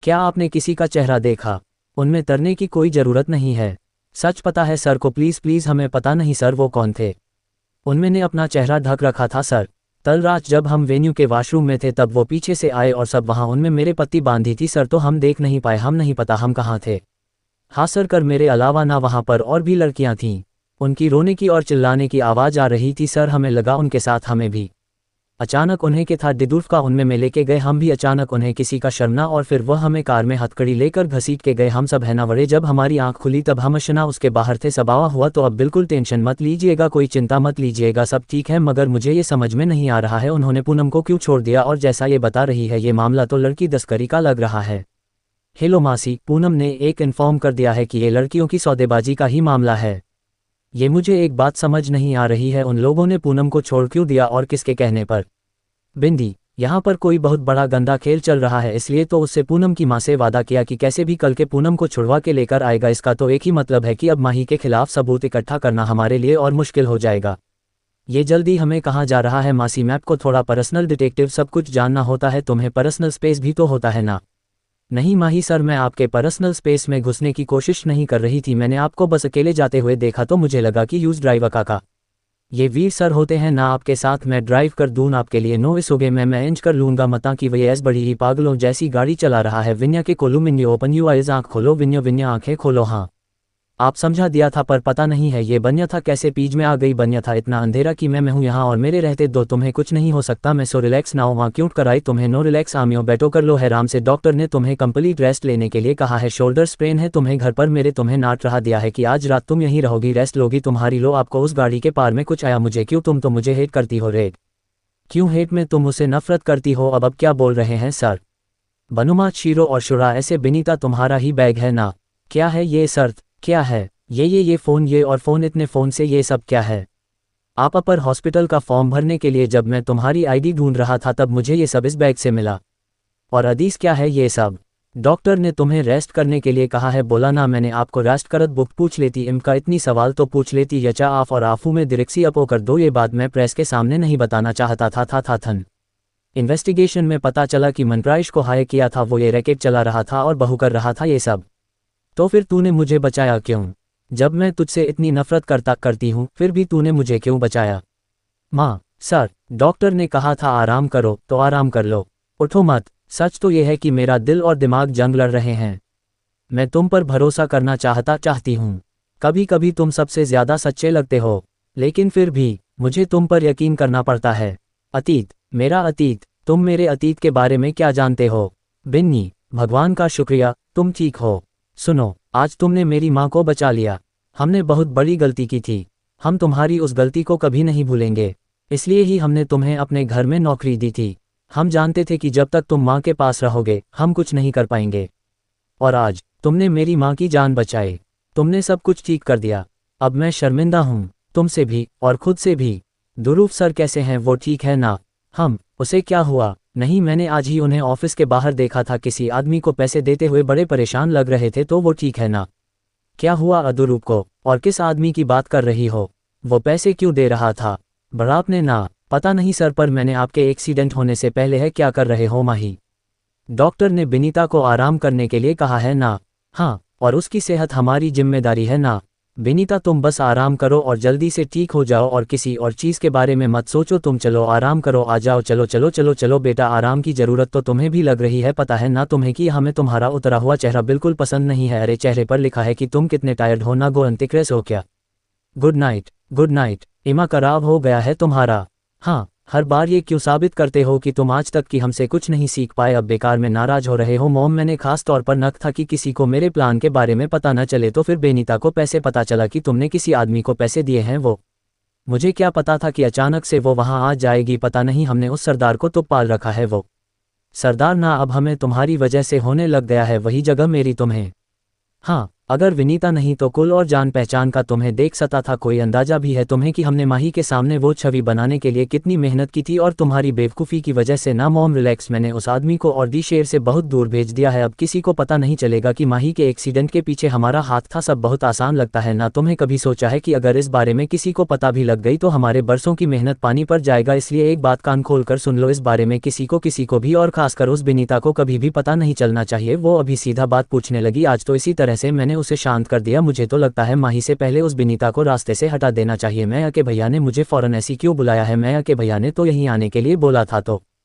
क्या आपने किसी का चेहरा देखा? उनमें तरने की कोई ज़रूरत नहीं है। सच पता है सर को, प्लीज़ प्लीज़ हमें पता नहीं सर वो कौन थे। उनमें ने अपना चेहरा ढक रखा था सर। कल रात जब हम वेन्यू के वॉशरूम में थे तब वो पीछे से आए और सब वहाँ उनमें मेरे पट्टी बांधी थी सर, तो हम देख नहीं पाए, हम नहीं पता हम कहाँ थे। हाँ सर, कर मेरे अलावा ना वहाँ पर और भी लड़कियाँ थीं। उनकी रोने की और चिल्लाने की आवाज़ आ रही थी सर, हमें लगा उनके साथ हमें भी। अचानक उन्हें के था डिडुल्फ का उनमें में लेके गए हम भी, अचानक उन्हें किसी का शर्मना और फिर वह हमें कार में हथकड़ी लेकर घसीट के गए हम सब है ना वड़े। जब हमारी आंख खुली तब हम अशना उसके बाहर थे। सबावा हुआ तो अब बिल्कुल टेंशन मत लीजिएगा, कोई चिंता मत लीजिएगा, सब ठीक है। मगर मुझे ये समझ में नहीं आ रहा है उन्होंने पूनम को क्यों छोड़ दिया, और जैसा ये बता रही है ये मामला तो लड़की तस्करी का लग रहा है। हेलो मासी, पूनम ने एक इन्फॉर्म कर दिया है कि ये लड़कियों की सौदेबाजी का ही मामला है। ये मुझे एक बात समझ नहीं आ रही है, उन लोगों ने पूनम को छोड़ क्यों दिया और किसके कहने पर? बिंदी, यहाँ पर कोई बहुत बड़ा गंदा खेल चल रहा है, इसलिए तो उससे पूनम की माँ से वादा किया कि कैसे भी कल के पूनम को छुड़वा के लेकर आएगा। इसका तो एक ही मतलब है कि अब माही के खिलाफ सबूत इकट्ठा करना हमारे लिए और मुश्किल हो जाएगा। ये जल्दी हमें कहाँ जा रहा है मासी? मैप को थोड़ा पर्सनल डिटेक्टिव सब कुछ जानना होता है, तुम्हें पर्सनल स्पेस भी तो होता है ना। नहीं माही सर, मैं आपके पर्सनल स्पेस में घुसने की कोशिश नहीं कर रही थी, मैंने आपको बस अकेले जाते हुए देखा तो मुझे लगा कि यूज ड्राइवर का ये वीर सर होते हैं ना आपके साथ, मैं ड्राइव कर दूँ आपके लिए? नो इस हो गए, मैं मैनेज कर लूँगा, मता कि वह ऐस बड़ी ही पागलों जैसी गाड़ी चला रहा है। विन्या के कोलू मिन्यो ओपन यू आइज, आँख खोलो विन्यो, विन्या आँखें खोलो। हाँ आप समझा दिया था पर पता नहीं है ये बन्या था कैसे पीज में आ गई। बन्या था इतना अंधेरा कि मैं हूँ यहाँ और मेरे रहते दो तुम्हें कुछ नहीं हो सकता। मैं सो रिलैक्स ना हो, वहाँ क्यूट कराई तुम्हें? नो रिलैक्स आमियो, बैठो कर लो हैराम से। डॉक्टर ने तुम्हें कंप्लीट रेस्ट लेने के लिए कहा है, शोल्डर स्प्रेन है तुम्हें घर पर मेरे, तुम्हें नाट रहा दिया है कि आज रात तुम यहीं रहोगी, रेस्ट लोगी तुम्हारी। लो आपको उस गाड़ी के पार में कुछ आया मुझे क्यों? तुम तो मुझे हेट करती हो। रेट क्यों हेट में? तुम उसे नफरत करती हो। अब क्या बोल रहे हैं सर? बनुमा शीरो और शुरा ऐसे बिनीता तुम्हारा ही बैग है ना? क्या है ये सर? क्या है ये फ़ोन, ये और फ़ोन, इतने फ़ोन से ये सब क्या है? आप अपर हॉस्पिटल का फॉर्म भरने के लिए जब मैं तुम्हारी आईडी ढूंढ रहा था तब मुझे ये सब इस बैग से मिला। और अदीस क्या है ये सब? डॉक्टर ने तुम्हें रेस्ट करने के लिए कहा है, बोला ना मैंने आपको रेस्ट करत बुक पूछ लेती, इनका इतनी सवाल तो पूछ लेती। यचा आफ और आफू में दिरक्सी अपो कर दो। ये बात मैं प्रेस के सामने नहीं बताना चाहता था थन। इन्वेस्टिगेशन में पता चला कि मनराइश को हायर किया था, वो ये रैकेट चला रहा था और बहू कर रहा था ये सब। तो फिर तूने मुझे बचाया क्यों? जब मैं तुझसे इतनी नफरत करती हूँ फिर भी तूने मुझे क्यों बचाया? माँ सर, डॉक्टर ने कहा था आराम करो तो आराम कर लो, उठो मत। सच तो यह है कि मेरा दिल और दिमाग जंग लड़ रहे हैं। मैं तुम पर भरोसा करना चाहती हूँ। कभी कभी तुम सबसे ज़्यादा सच्चे लगते हो, लेकिन फिर भी मुझे तुम पर यकीन करना पड़ता है। अतीत, मेरा अतीत, तुम मेरे अतीत के बारे में क्या जानते हो? बिन्नी, भगवान का शुक्रिया तुम ठीक हो। सुनो, आज तुमने मेरी माँ को बचा लिया। हमने बहुत बड़ी गलती की थी, हम तुम्हारी उस गलती को कभी नहीं भूलेंगे। इसलिए ही हमने तुम्हें अपने घर में नौकरी दी थी। हम जानते थे कि जब तक तुम माँ के पास रहोगे हम कुछ नहीं कर पाएंगे। और आज तुमने मेरी माँ की जान बचाई, तुमने सब कुछ ठीक कर दिया। अब मैं शर्मिंदा हूँ, तुमसे भी और खुद से भी। दुरूफ सर कैसे हैं? वो ठीक है ना? उसे क्या हुआ? नहीं, मैंने आज ही उन्हें ऑफिस के बाहर देखा था, किसी आदमी को पैसे देते हुए बड़े परेशान लग रहे थे, तो वो ठीक है ना? क्या हुआ अदुरूप को? और किस आदमी की बात कर रही हो? वो पैसे क्यों दे रहा था? बराप ने ना? पता नहीं सर, पर मैंने आपके एक्सीडेंट होने से पहले है। क्या कर रहे हो माही? डॉक्टर ने बिनीता को आराम करने के लिए कहा है ना? हाँ, और उसकी सेहत हमारी जिम्मेदारी है ना? बिनीता तुम बस आराम करो और जल्दी से ठीक हो जाओ और किसी और चीज़ के बारे में मत सोचो। तुम चलो आराम करो, आ जाओ, चलो चलो चलो चलो बेटा, आराम की ज़रूरत तो तुम्हें भी लग रही है, पता है ना तुम्हें कि हमें तुम्हारा उतरा हुआ चेहरा बिल्कुल पसंद नहीं है। अरे चेहरे पर लिखा है कि तुम कितने टायर्ड हो ना, गो अंतिक्रेस हो क्या? Good night, good night. इमा खराब हो गया है तुम्हारा। हाँ, हर बार ये क्यों साबित करते हो कि तुम आज तक कि हमसे कुछ नहीं सीख पाए, अब बेकार में नाराज हो रहे हो। मॉम, मैंने खास तौर पर नक था कि किसी को मेरे प्लान के बारे में पता न चले। तो फिर बेनीता को पैसे पता चला कि तुमने किसी आदमी को पैसे दिए हैं, वो मुझे क्या पता था कि अचानक से वो वहाँ आ जाएगी। पता नहीं, हमने उस सरदार को तो पाल रखा है। वो सरदार ना अब हमें तुम्हारी वजह से होने लग गया है, वही जगह मेरी तुम्हें। हाँ, अगर विनीता नहीं तो कुल और जान पहचान का तुम्हें देख सकता था। कोई अंदाजा भी है तुम्हें कि हमने माही के सामने वो छवि बनाने के लिए कितनी मेहनत की थी, और तुम्हारी बेवकूफ़ी की वजह से ना मॉम रिलैक्स, मैंने उस आदमी को और दी शेर से बहुत दूर भेज दिया है। अब किसी को पता नहीं चलेगा कि माही के एक्सीडेंट के पीछे हमारा हाथ था। सब बहुत आसान लगता है ना? तुम्हें कभी सोचा है कि अगर इस बारे में किसी को पता भी लग गई तो हमारे बरसों की मेहनत पानी पर जाएगा? इसलिए एक बात कान खोल कर सुन लो, इस बारे में किसी को भी, और खासकर उस विनीता को कभी भी पता नहीं चलना चाहिए। वो अभी सीधा बात पूछने लगी। आज तो इसी तरह से मैंने उसे शांत कर दिया। मुझे तो लगता है माही से पहले उस विनीता को रास्ते से हटा देना चाहिए। मैं के भैया ने मुझे फौरन ऐसी क्यों बुलाया है? मैं के भैया ने तो यहीं आने के लिए बोला था। तो